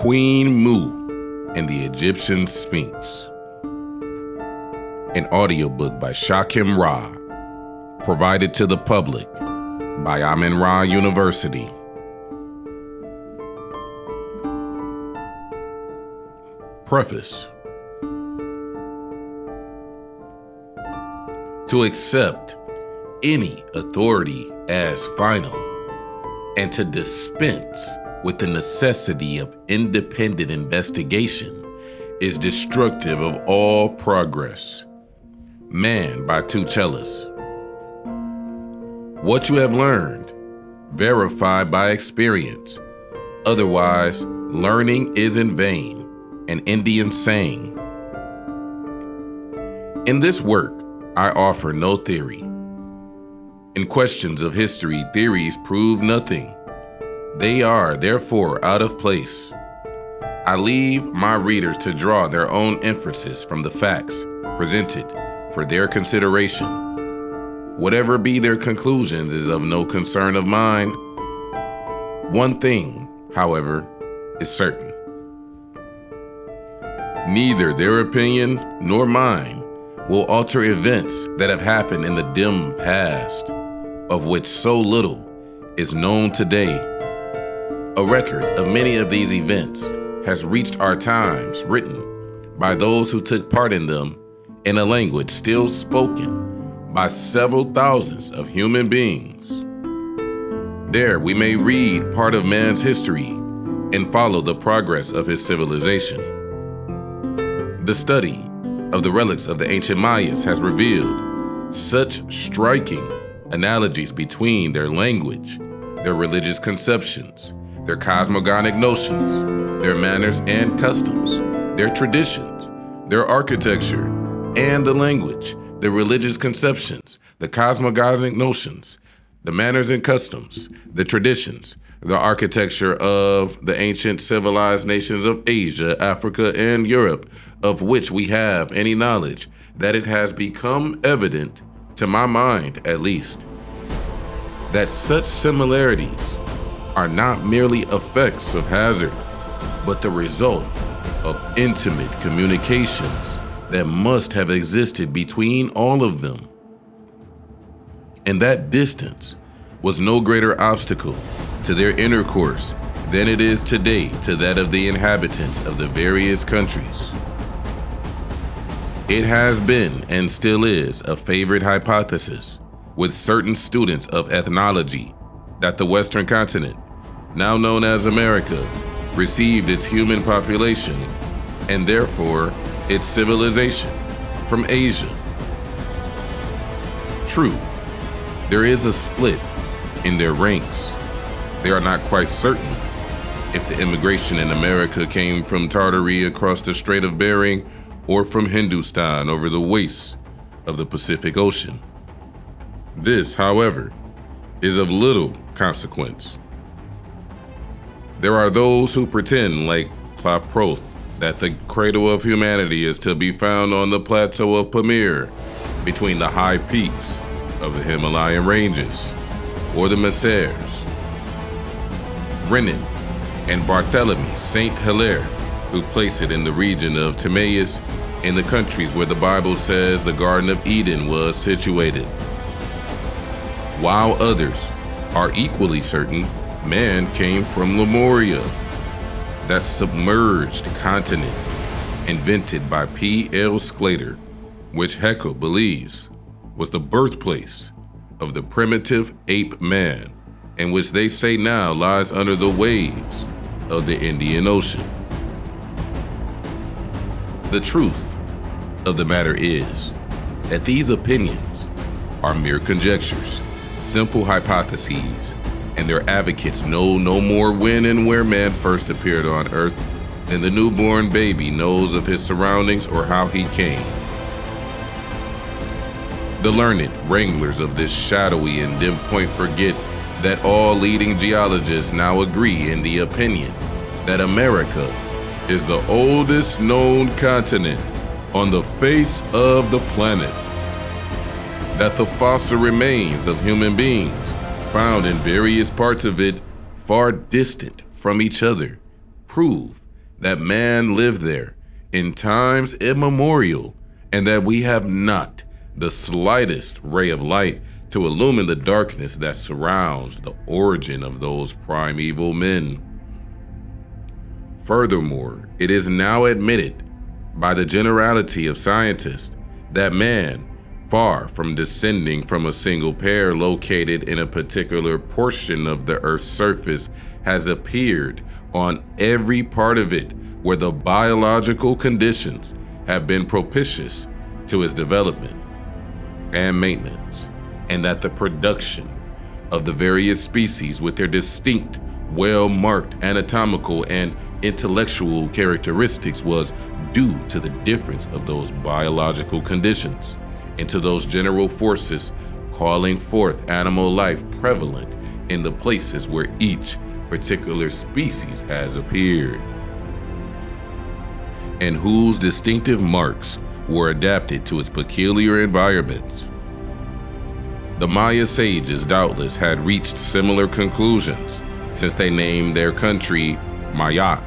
Queen Mu and the Egyptian Sphinx. An audiobook by Shakim Ra, provided to the public by Amen-Ra University. Preface. To accept any authority as final and to dispense with the necessity of independent investigation is destructive of all progress. Man by Tuchelis. What you have learned, verify by experience. Otherwise, learning is in vain, an Indian saying. In this work, I offer no theory. In questions of history, theories prove nothing. They are, therefore, out of place. I leave my readers to draw their own inferences from the facts presented for their consideration. Whatever be their conclusions is of no concern of mine. One thing, however, is certain. Neither their opinion nor mine will alter events that have happened in the dim past, of which so little is known today. A record of many of these events has reached our times, written by those who took part in them in a language still spoken by several thousands of human beings. There we may read part of man's history and follow the progress of his civilization. The study of the relics of the ancient Mayas has revealed such striking analogies between their language, their religious conceptions, their cosmogonic notions, their manners and customs, their traditions, their architecture, and the language, the religious conceptions, the cosmogonic notions, the manners and customs, the traditions, the architecture of the ancient civilized nations of Asia, Africa, and Europe, of which we have any knowledge, that it has become evident, to my mind at least, that such similarities are not merely effects of hazard, but the result of intimate communications that must have existed between all of them. And that distance was no greater obstacle to their intercourse than it is today to that of the inhabitants of the various countries. It has been and still is a favorite hypothesis with certain students of ethnology that the Western continent, now known as America, received its human population and therefore its civilization from Asia. True, there is a split in their ranks. They are not quite certain if the immigration in America came from Tartary across the Strait of Bering or from Hindustan over the wastes of the Pacific Ocean. This, however, is of little consequence. There are those who pretend, like Klaproth, that the cradle of humanity is to be found on the plateau of Pamir, between the high peaks of the Himalayan ranges, or the Messers. Renan and Barthélemy Saint Hilaire, who place it in the region of Timaeus, in the countries where the Bible says the Garden of Eden was situated. While others are equally certain man came from Lemuria, that submerged continent invented by P.L. Sclater, which Haeckel believes was the birthplace of the primitive ape man, and which they say now lies under the waves of the Indian Ocean. The truth of the matter is that these opinions are mere conjectures, simple hypotheses, and their advocates know no more when and where man first appeared on Earth than the newborn baby knows of his surroundings or how he came. The learned wranglers of this shadowy and dim point forget that all leading geologists now agree in the opinion that America is the oldest known continent on the face of the planet. That the fossil remains of human beings found in various parts of it far distant from each other prove that man lived there in times immemorial, and that we have not the slightest ray of light to illumine the darkness that surrounds the origin of those primeval men. Furthermore, it is now admitted by the generality of scientists that man, far from descending from a single pair located in a particular portion of the Earth's surface, has appeared on every part of it where the biological conditions have been propitious to its development and maintenance, and that the production of the various species with their distinct, well-marked anatomical and intellectual characteristics was due to the difference of those biological conditions and to those general forces calling forth animal life prevalent in the places where each particular species has appeared, and whose distinctive marks were adapted to its peculiar environments. The Maya sages doubtless had reached similar conclusions, since they named their country Mayak,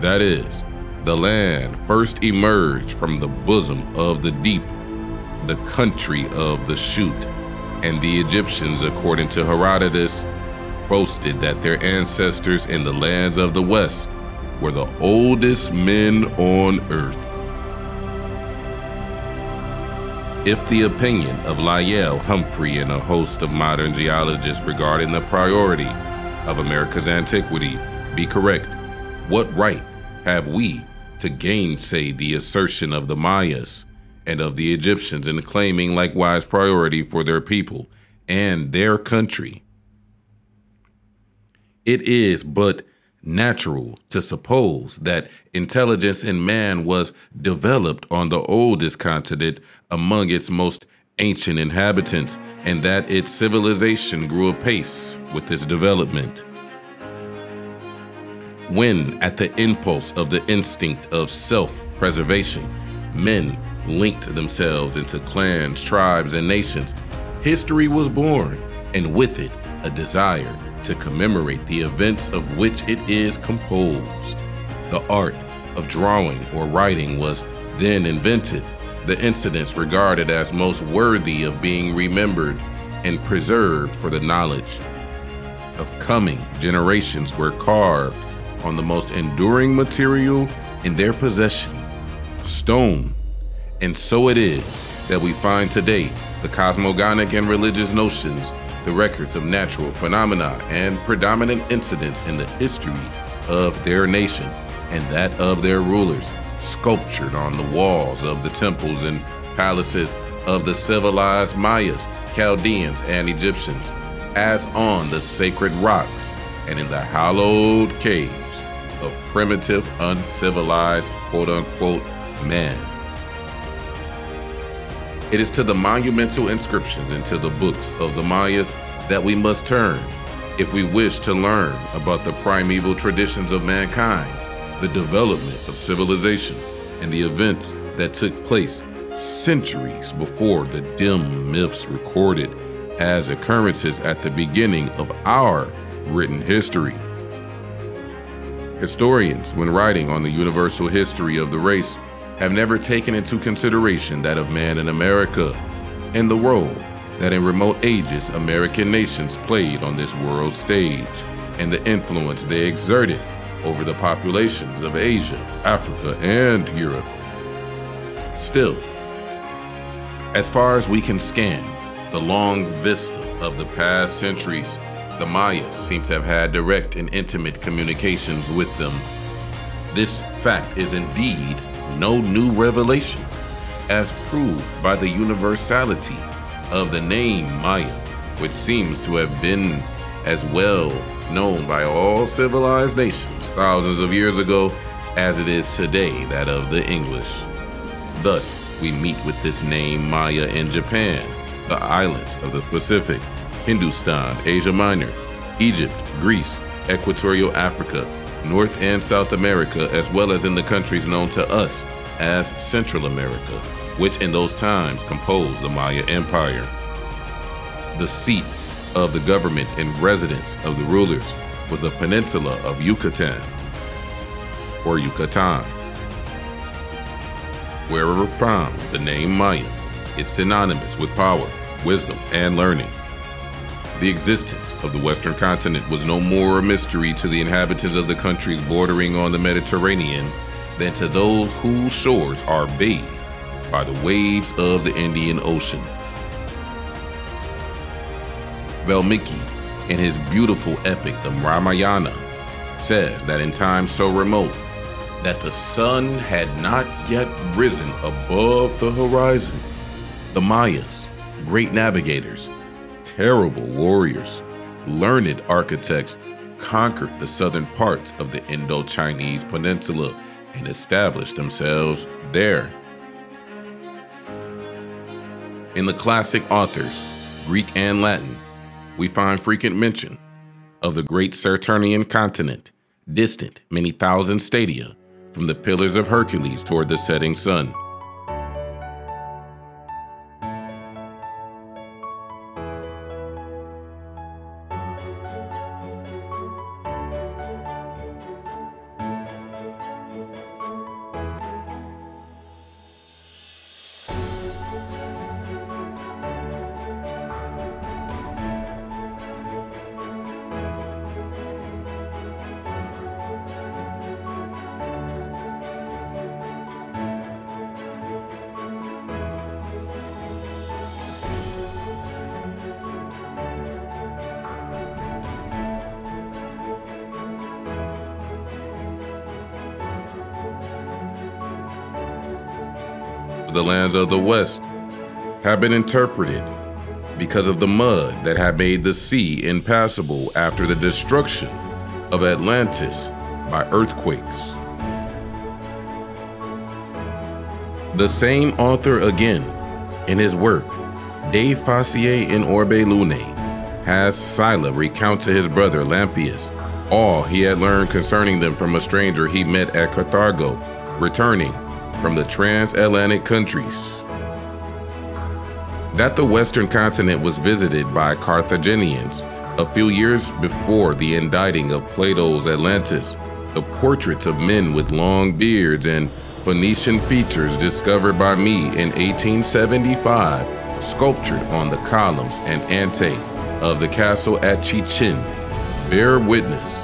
that is, the land first emerged from the bosom of the deep, the country of the chute, and the Egyptians, according to Herodotus, boasted that their ancestors in the lands of the West were the oldest men on earth. If the opinion of Lyell, Humphrey, and a host of modern geologists regarding the priority of America's antiquity be correct, what right have we to gainsay the assertion of the Mayas and of the Egyptians in claiming likewise priority for their people and their country? It is but natural to suppose that intelligence in man was developed on the oldest continent among its most ancient inhabitants, and that its civilization grew apace with its development. When, at the impulse of the instinct of self-preservation, men linked themselves into clans, tribes, and nations, history was born, and with it a desire to commemorate the events of which it is composed. The art of drawing or writing was then invented. The incidents regarded as most worthy of being remembered and preserved for the knowledge of coming generations were carved on the most enduring material in their possession, stone. And so it is that we find today the cosmogonic and religious notions, the records of natural phenomena and predominant incidents in the history of their nation and that of their rulers, sculptured on the walls of the temples and palaces of the civilized Mayas, Chaldeans, and Egyptians, as on the sacred rocks and in the hallowed caves of primitive, uncivilized, quote-unquote, man. It is to the monumental inscriptions and to the books of the Mayas that we must turn if we wish to learn about the primeval traditions of mankind, the development of civilization, and the events that took place centuries before the dim myths recorded as occurrences at the beginning of our written history. Historians, when writing on the universal history of the race, have never taken into consideration that of man in America and the role that in remote ages American nations played on this world stage and the influence they exerted over the populations of Asia, Africa, and Europe. Still, as far as we can scan the long vista of the past centuries, the Mayas seem to have had direct and intimate communications with them. This fact is indeed no new revelation, as proved by the universality of the name Mayan, which seems to have been as well known by all civilized nations thousands of years ago as it is today that of the English. Thus, we meet with this name Maya in Japan, the islands of the Pacific, Hindustan, Asia Minor, Egypt, Greece, Equatorial Africa, North and South America, as well as in the countries known to us as Central America, which in those times composed the Maya Empire. The seat of the government and residence of the rulers was the peninsula of Yucatan. or Yucatan. Wherever found, the name Mayan is synonymous with power, wisdom, and learning. The existence of the Western continent was no more a mystery to the inhabitants of the countries bordering on the Mediterranean than to those whose shores are bathed by the waves of the Indian Ocean. Valmiki, in his beautiful epic, the Ramayana, says that in times so remote that the sun had not yet risen above the horizon, the Mayas, great navigators, terrible warriors, learned architects, conquered the southern parts of the Indo-Chinese peninsula and established themselves there. In the classic authors, Greek and Latin, we find frequent mention of the great Saturnian continent, distant many thousand stadia from the Pillars of Hercules toward the setting sun. The lands of the West have been interpreted because of the mud that had made the sea impassable after the destruction of Atlantis by earthquakes. The same author again, in his work, De Facie in Orbe Lunae, has Scylla recount to his brother Lampius all he had learned concerning them from a stranger he met at Carthago, returning from the transatlantic countries. That the Western continent was visited by Carthaginians a few years before the indicting of Plato's Atlantis, the portraits of men with long beards and Phoenician features discovered by me in 1875, sculptured on the columns and ante of the castle at Chichen, bear witness.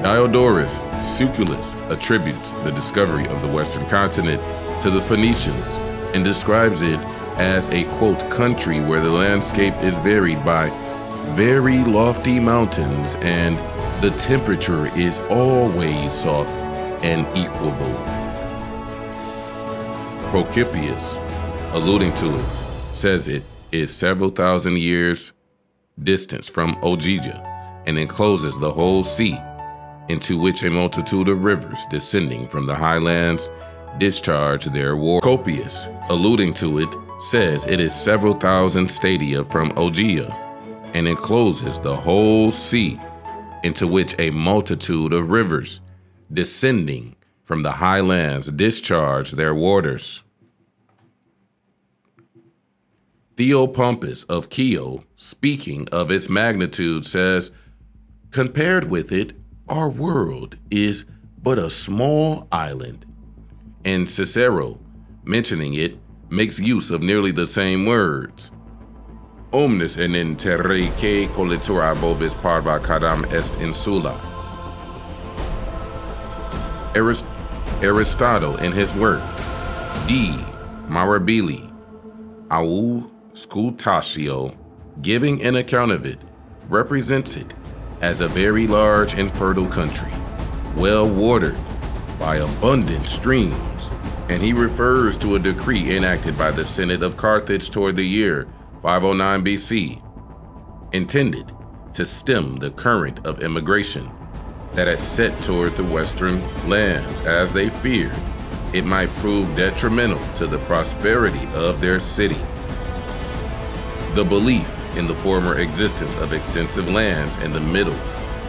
Diodorus Siculus attributes the discovery of the Western continent to the Phoenicians and describes it as a, quote, country where the landscape is varied by very lofty mountains and the temperature is always soft and equable. Procopius, alluding to it, says it is several thousand years distance from Ogygia and encloses the whole sea, into which a multitude of rivers descending from the highlands discharge their water. Copius, alluding to it, says it is several thousand stadia from Ogygia and encloses the whole sea, into which a multitude of rivers descending from the highlands discharge their waters. Theopompus of Chio, speaking of its magnitude, says, compared with it, our world is but a small island. And Cicero, mentioning it, makes use of nearly the same words. Omnis in terre que colitura bobis parva cadam est insula. Aristotle, in his work, De Mirabili Auscultatio, giving an account of it, represents it as a very large and fertile country, well watered by abundant streams, and he refers to a decree enacted by the Senate of Carthage toward the year 509 BC, intended to stem the current of immigration that had set toward the western lands, as they feared it might prove detrimental to the prosperity of their city. The belief in the former existence of extensive lands in the middle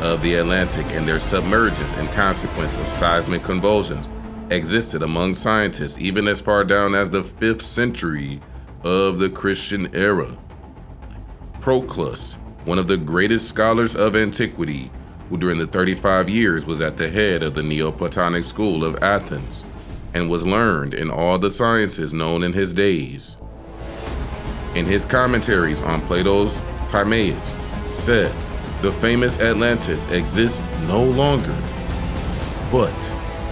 of the Atlantic and their submergence in consequence of seismic convulsions existed among scientists even as far down as the 5th century of the Christian era. Proclus, one of the greatest scholars of antiquity, who during the 35 years was at the head of the Neoplatonic school of Athens, and was learned in all the sciences known in his days. In his commentaries on Plato's Timaeus, says, the famous Atlantis exists no longer, but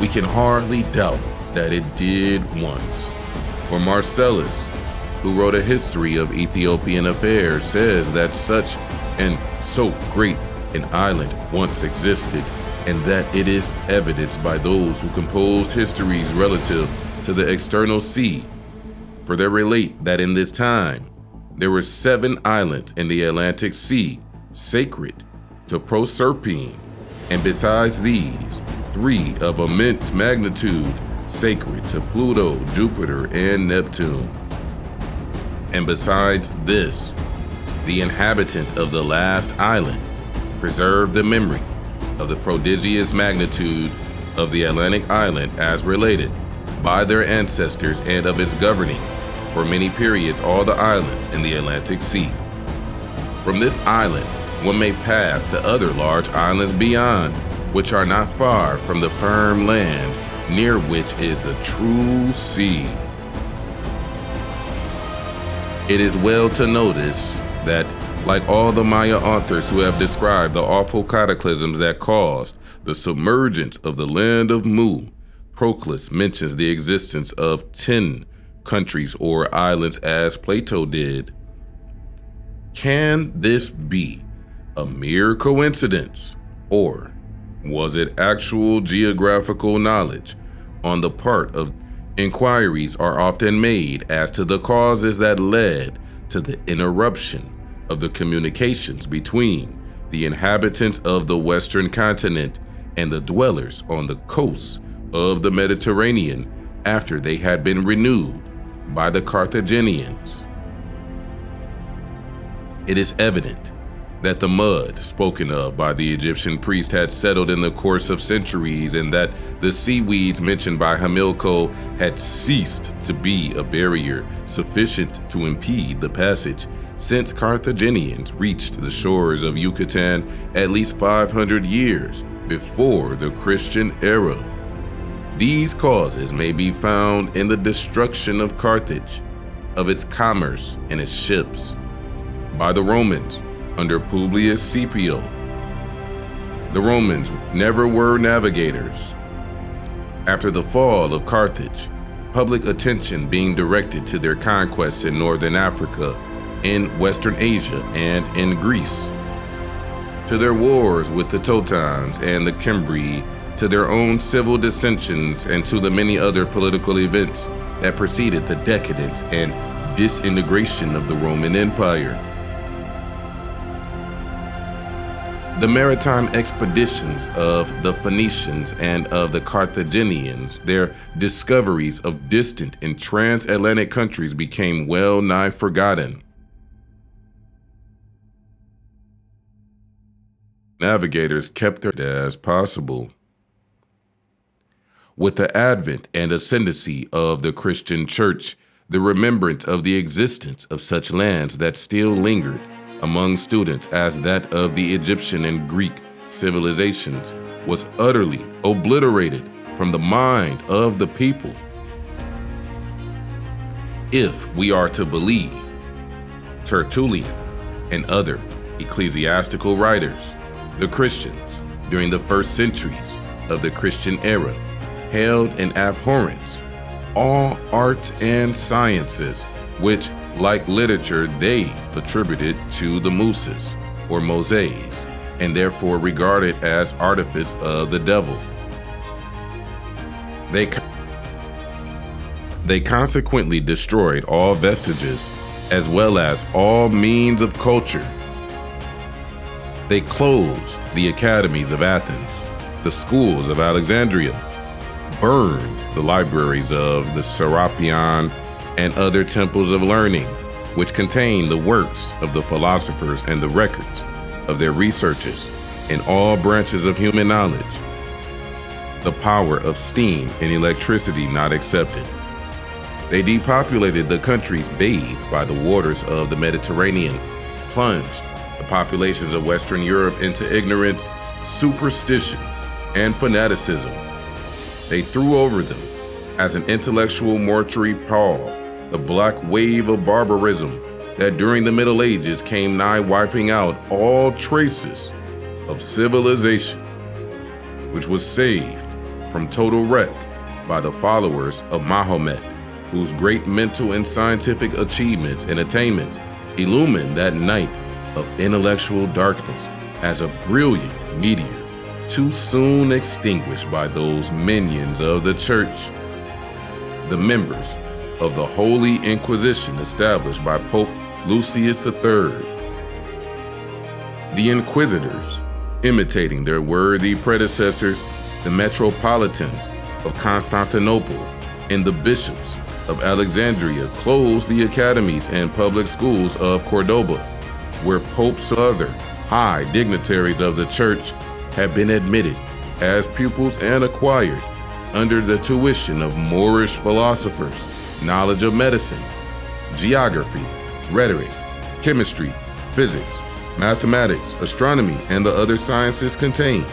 we can hardly doubt that it did once. Or Marcellus, who wrote a history of Ethiopian affairs, says that such and so great an island once existed, and that it is evidenced by those who composed histories relative to the external sea. For they relate that in this time, there were 7 islands in the Atlantic Sea, sacred to Proserpine, and besides these, 3 of immense magnitude, sacred to Pluto, Jupiter, and Neptune. And besides this, the inhabitants of the last island preserved the memory of the prodigious magnitude of the Atlantic island as related by their ancestors, and of its governing for many periods all the islands in the Atlantic Sea. From this island, one may pass to other large islands beyond, which are not far from the firm land, near which is the true sea. It is well to notice that, like all the Maya authors who have described the awful cataclysms that caused the submergence of the land of Mu, Proclus mentions the existence of 10 countries or islands as Plato did. Can this be a mere coincidence, or was it actual geographical knowledge on the part of inquiries are often made as to the causes that led to the interruption of the communications between the inhabitants of the Western continent and the dwellers on the coasts of the Mediterranean after they had been renewed by the Carthaginians. It is evident that the mud spoken of by the Egyptian priest had settled in the course of centuries, and that the seaweeds mentioned by Hamilco had ceased to be a barrier sufficient to impede the passage, since Carthaginians reached the shores of Yucatan at least 500 years before the Christian era. These causes may be found in the destruction of Carthage, of its commerce and its ships, by the Romans under Publius Scipio. The Romans never were navigators. After the fall of Carthage, public attention being directed to their conquests in northern Africa, in Western Asia, and in Greece, to their wars with the Teutons and the Cimbri, to their own civil dissensions, and to the many other political events that preceded the decadence and disintegration of the Roman Empire. The maritime expeditions of the Phoenicians and of the Carthaginians, their discoveries of distant and transatlantic countries became well nigh forgotten. Navigators kept their as possible. With the advent and ascendancy of the Christian Church, the remembrance of the existence of such lands that still lingered among students as that of the Egyptian and Greek civilizations was utterly obliterated from the mind of the people. If we are to believe Tertullian and other ecclesiastical writers, the Christians during the first centuries of the Christian era held in abhorrence all arts and sciences which, like literature, they attributed to the Muses or Moses, and therefore regarded as artifice of the devil. They consequently destroyed all vestiges as well as all means of culture. They closed the academies of Athens, the schools of Alexandria, burned the libraries of the Serapeon and other temples of learning, which contain the works of the philosophers and the records of their researches in all branches of human knowledge, the power of steam and electricity not accepted. They depopulated the countries bathed by the waters of the Mediterranean, plunged the populations of Western Europe into ignorance, superstition, and fanaticism. They threw over them as an intellectual mortuary pall, the black wave of barbarism that during the Middle Ages came nigh wiping out all traces of civilization, which was saved from total wreck by the followers of Mahomet, whose great mental and scientific achievements and attainments illumined that night of intellectual darkness as a brilliant meteor, too soon extinguished by those minions of the church, the members of the Holy Inquisition established by Pope Lucius III. The Inquisitors, imitating their worthy predecessors, the Metropolitans of Constantinople and the bishops of Alexandria, closed the academies and public schools of Cordoba, where popes and other high dignitaries of the church had been admitted as pupils and acquired, under the tuition of Moorish philosophers, knowledge of medicine, geography, rhetoric, chemistry, physics, mathematics, astronomy, and the other sciences contained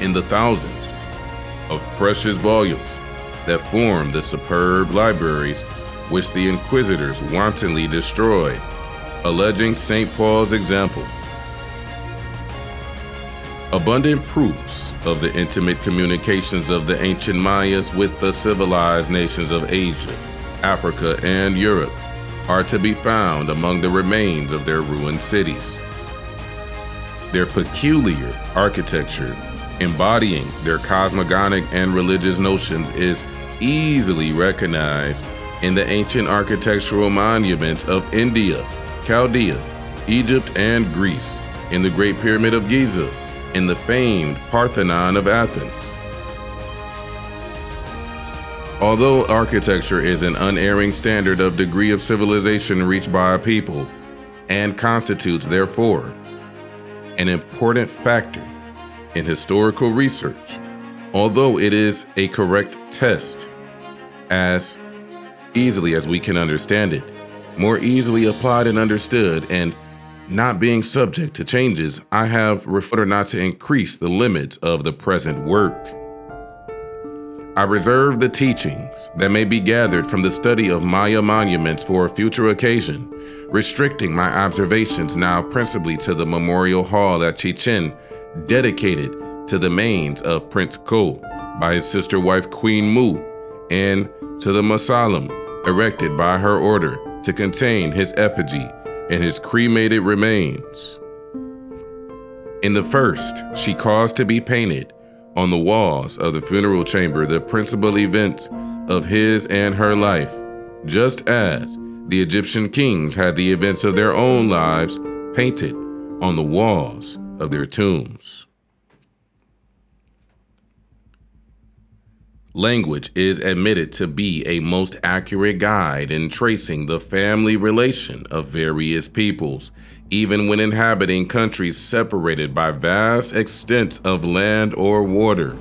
in the thousands of precious volumes that form the superb libraries which the Inquisitors wantonly destroyed, alleging St. Paul's example. Abundant proofs of the intimate communications of the ancient Mayas with the civilized nations of Asia, Africa, and Europe are to be found among the remains of their ruined cities. Their peculiar architecture, embodying their cosmogonic and religious notions, is easily recognized in the ancient architectural monuments of India, Chaldea, Egypt, and Greece, in the Great Pyramid of Giza, in the famed Parthenon of Athens. Although architecture is an unerring standard of degree of civilization reached by a people, and constitutes, therefore, an important factor in historical research, although it is a correct test, as easily as we can understand it, more easily applied and understood, and not being subject to changes, I have referred not to increase the limits of the present work. I reserve the teachings that may be gathered from the study of Maya monuments for a future occasion, restricting my observations now principally to the memorial hall at Chichen, dedicated to the manes of Prince Ko by his sister wife Queen Mu, and to the mausoleum erected by her order to contain his effigy and his cremated remains. In the first, she caused to be painted on the walls of the funeral chamber the principal events of his and her life, just as the Egyptian kings had the events of their own lives painted on the walls of their tombs. Language is admitted to be a most accurate guide in tracing the family relation of various peoples, even when inhabiting countries separated by vast extents of land or water.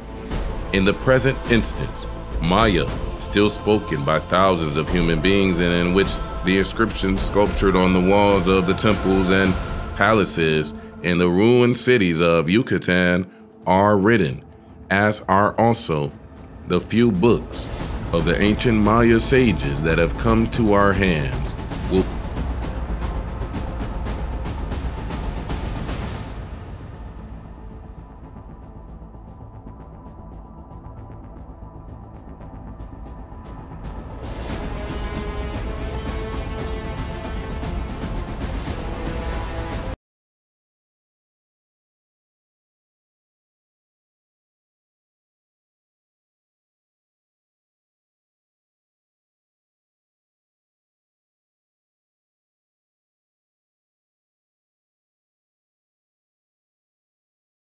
In the present instance, Maya, still spoken by thousands of human beings, and in which the inscriptions sculptured on the walls of the temples and palaces in the ruined cities of Yucatan are written, as are also the few books of the ancient Maya sages that have come to our hands,